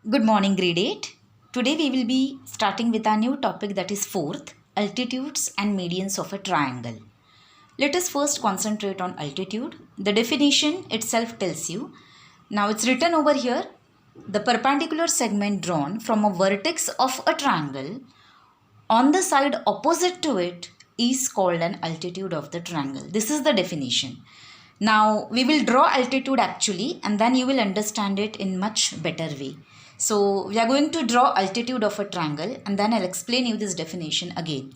Good morning, grade 8. Today we will be starting with our new topic, that is fourth, altitudes and medians of a triangle. Let us first concentrate on altitude. The definition itself tells you. Now it's written over here, the perpendicular segment drawn from a vertex of a triangle on the side opposite to it is called an altitude of the triangle. This is the definition. Now we will draw altitude actually, and then you will understand it in much better way. So we are going to draw altitude of a triangle, and then I'll explain you this definition again.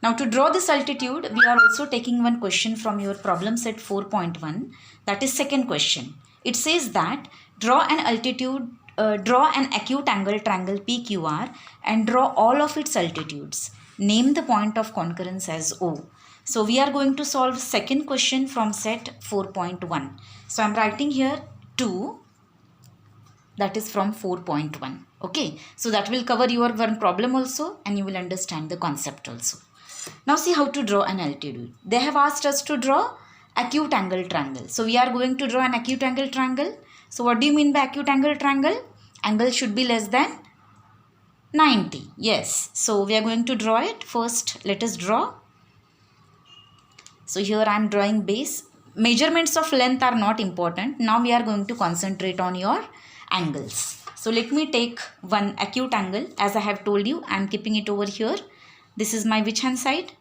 Now to draw this altitude, we are also taking one question from your problem set 4.1, that is second question. It says that draw an acute angle triangle PQR and draw all of its altitudes. Name the point of concurrence as O. So we are going to solve second question from set 4.1. So I am writing here 2, that is from 4.1. Okay, so that will cover your one problem also, and you will understand the concept also. Now see how to draw an altitude. They have asked us to draw acute angle triangle. So we are going to draw an acute angle triangle. So what do you mean by acute angle triangle? Angle should be less than 90. Yes. So we are going to draw it. First, let us draw. So here I am drawing base. Measurements of length are not important. Now we are going to concentrate on your angles. So let me take one acute angle. As I have told you, I am keeping it over here. This is my which hand side?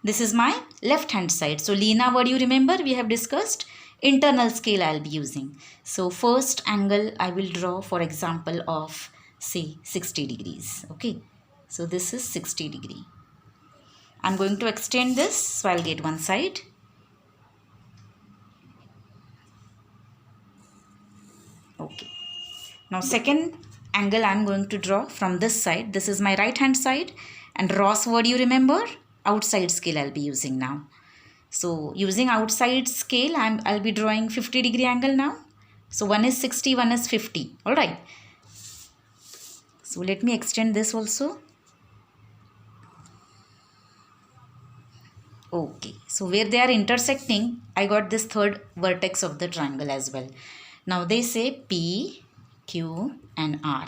This is my left hand side. So Lena, what do you remember? We have discussed internal scale I will be using. So first angle I will draw, for example, of say 60 degrees. Okay. So this is 60 degree. I am going to extend this. So I will get one side. Okay. Now second angle I am going to draw from this side. This is my right hand side. And Ross, what do you remember? Outside scale I'll be using now. So using outside scale, I'll be drawing 50 degree angle now. So one is 60, one is 50. Alright. So let me extend this also. Okay. So where they are intersecting, I got this third vertex of the triangle as well. Now they say P, Q and R.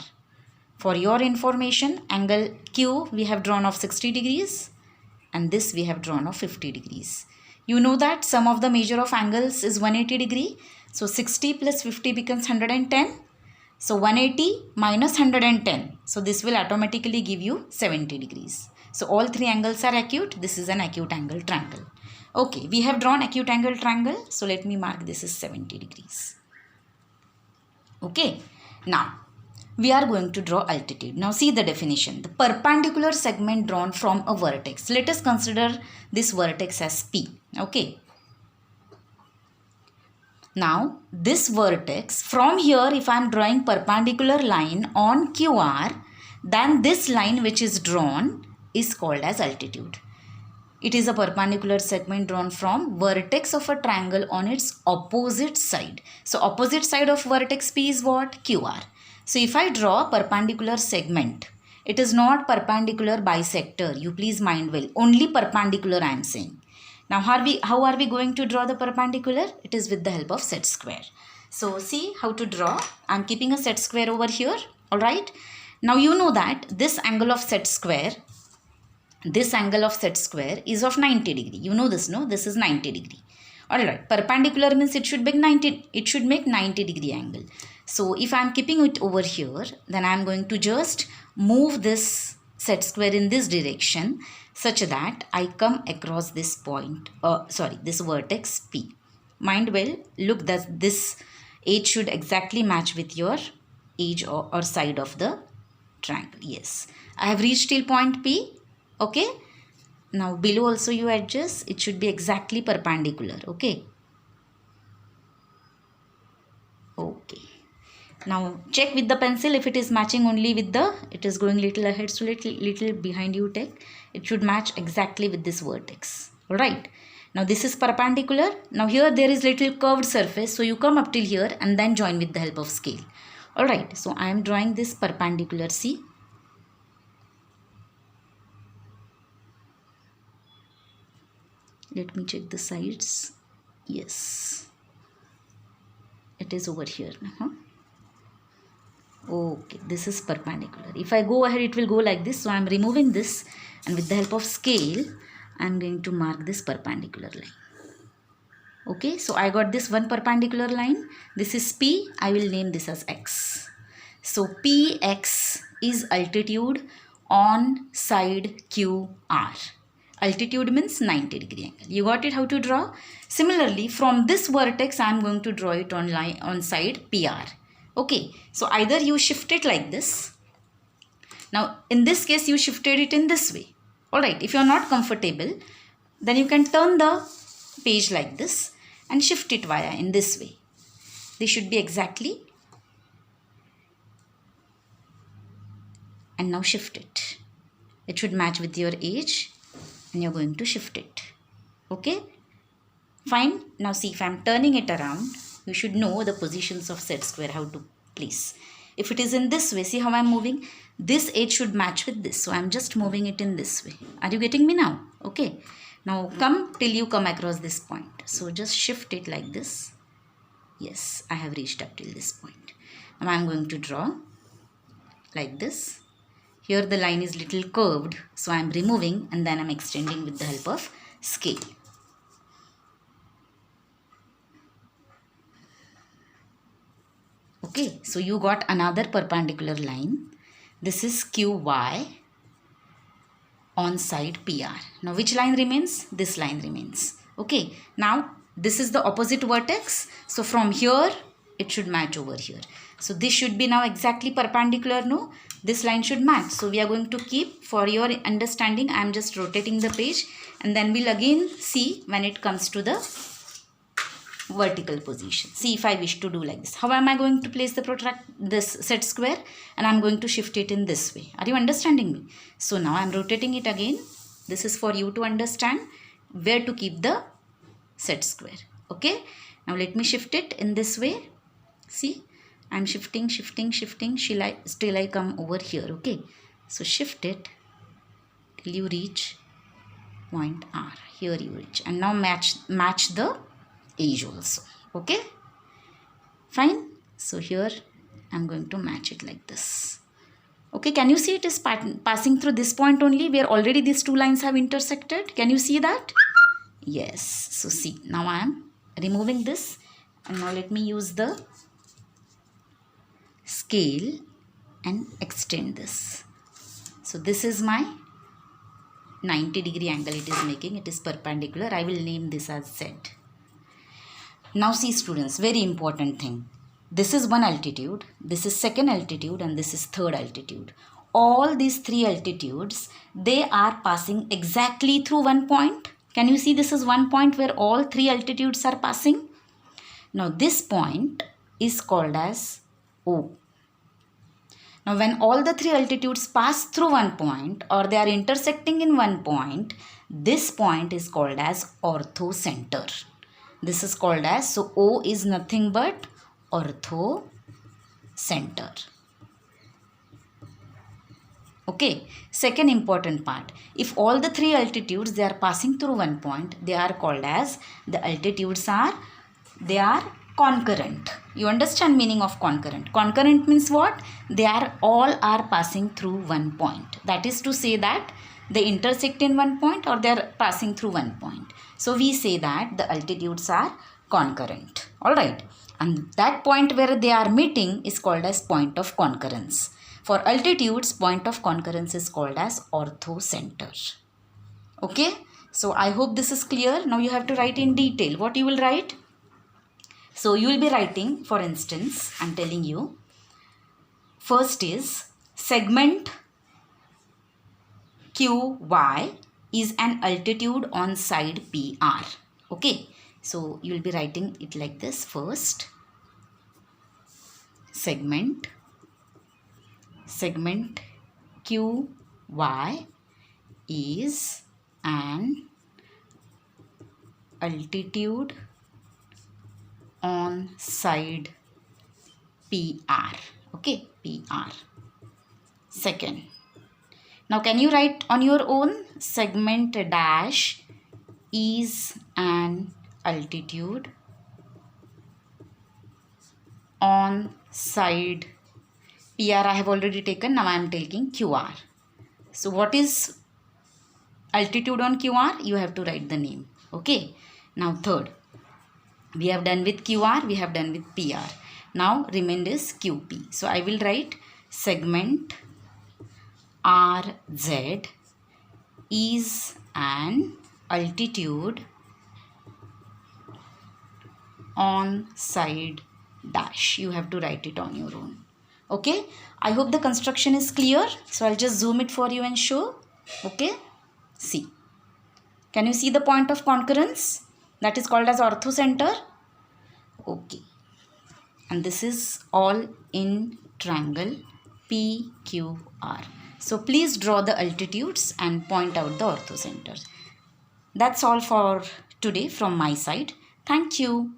For your information, angle Q we have drawn of 60 degrees and this we have drawn of 50 degrees. You know that sum of the measure of angles is 180 degree. So 60 plus 50 becomes 110. So 180 minus 110. So this will automatically give you 70 degrees. So all three angles are acute. This is an acute angle triangle. Okay, we have drawn acute angle triangle. So let me mark this is 70 degrees. Okay, now we are going to draw altitude. Now see the definition. The perpendicular segment drawn from a vertex. Let us consider this vertex as P. Okay. Now this vertex, from here if I am drawing perpendicular line on QR, then this line which is drawn is called as altitude. It is a perpendicular segment drawn from vertex of a triangle on its opposite side. So opposite side of vertex P is what? QR. So if I draw a perpendicular segment, it is not perpendicular bisector. You please mind well. Only perpendicular I am saying. Now how are we going to draw the perpendicular? It is with the help of set square. So see how to draw. I am keeping a set square over here. Alright. Now you know that this angle of set square is of 90 degree. You know this, no? This is 90 degree. Alright. Perpendicular means it should make 90 degree angle. So if I am keeping it over here, then I am going to just move this set square in this direction such that I come across this point, this vertex P. Mind well, look that this edge should exactly match with your edge or side of the triangle. Yes, I have reached till point P. Okay. Now below also you adjust, it should be exactly perpendicular. Okay. Okay. Now check with the pencil if it is matching only with it is going little ahead, so little behind you take. It should match exactly with this vertex. Alright. Now this is perpendicular. Now here there is little curved surface. So you come up till here and then join with the help of scale. Alright. So I am drawing this perpendicular. See. Let me check the sides. Yes. It is over here. Okay, this is perpendicular. If I go ahead, it will go like this. So I am removing this, and with the help of scale, I am going to mark this perpendicular line. Okay, so I got this one perpendicular line. This is P. I will name this as X. So Px is altitude on side QR. Altitude means 90 degree angle. You got it how to draw? Similarly, from this vertex, I am going to draw it on side PR. Okay, so either you shift it like this. Now, in this case, you shifted it in this way. Alright, if you are not comfortable, then you can turn the page like this and shift it via in this way. This should be exactly. And now shift it. It should match with your age, and you're going to shift it. Okay? Fine. Now see, if I'm turning it around, you should know the positions of set square, how to place. If it is in this way, see how I'm moving? This edge should match with this. So I'm just moving it in this way. Are you getting me now? Okay. Now come till you come across this point. So just shift it like this. Yes, I have reached up till this point. Now I'm going to draw like this. Here the line is little curved. So I'm removing and then I'm extending with the help of scale. Okay, so you got another perpendicular line. This is QY on side PR. Now which line remains? This line remains. Okay, now this is the opposite vertex. So from here, it should match over here. So this should be now exactly perpendicular, no? This line should match. So we are going to keep, for your understanding, I am just rotating the page and then we'll again see when it comes to the vertical position. See if I wish to do like this. How am I going to place this set square? And I'm going to shift it in this way. Are you understanding me? So now I'm rotating it again. This is for you to understand where to keep the set square. Okay. Now let me shift it in this way. See, I'm shifting till I come over here. Okay. So shift it till you reach point R. Here you reach. And now match the edge also. Okay, fine. So here I'm going to match it like this. Okay, can you see it is passing through this point only where already these two lines have intersected? Can you see that? Yes. So see, now I am removing this and now let me use the scale and extend this. So this is my 90 degree angle it is making. It is perpendicular. I will name this as Z. Now see students, very important thing. This is one altitude, this is second altitude and this is third altitude. All these three altitudes, they are passing exactly through one point. Can you see this is one point where all three altitudes are passing? Now this point is called as O. Now when all the three altitudes pass through one point or they are intersecting in one point, this point is called as orthocenter. This is called as, so O is nothing but orthocenter. Okay, second important part. If all the three altitudes, they are passing through one point, they are called as, the altitudes are, they are concurrent. You understand meaning of concurrent? Concurrent means what? They are all are passing through one point. That is to say that they intersect in one point or they are passing through one point. So we say that the altitudes are concurrent. Alright. And that point where they are meeting is called as point of concurrence. For altitudes, point of concurrence is called as orthocenter. Okay. So I hope this is clear. Now you have to write in detail. What you will write? So you will be writing, for instance, I am telling you. First is segment QY is an altitude on side PR. Okay, so you will be writing it like this. First, segment QY is an altitude on side PR. Okay, PR. Second, now can you write on your own? Segment dash is an altitude on side PR I have already taken. Now I am taking QR. So what is altitude on QR? You have to write the name. Okay. Now third. We have done with QR. We have done with PR. Now remained is QP. So I will write segment RZ is an altitude on side dash. You have to write it on your own. Okay. I hope the construction is clear. So I'll just zoom it for you and show. Okay. See. Can you see the point of concurrence? That is called as orthocenter. Okay. And this is all in triangle PQR. So please draw the altitudes and point out the orthocenters. That's all for today from my side. Thank you.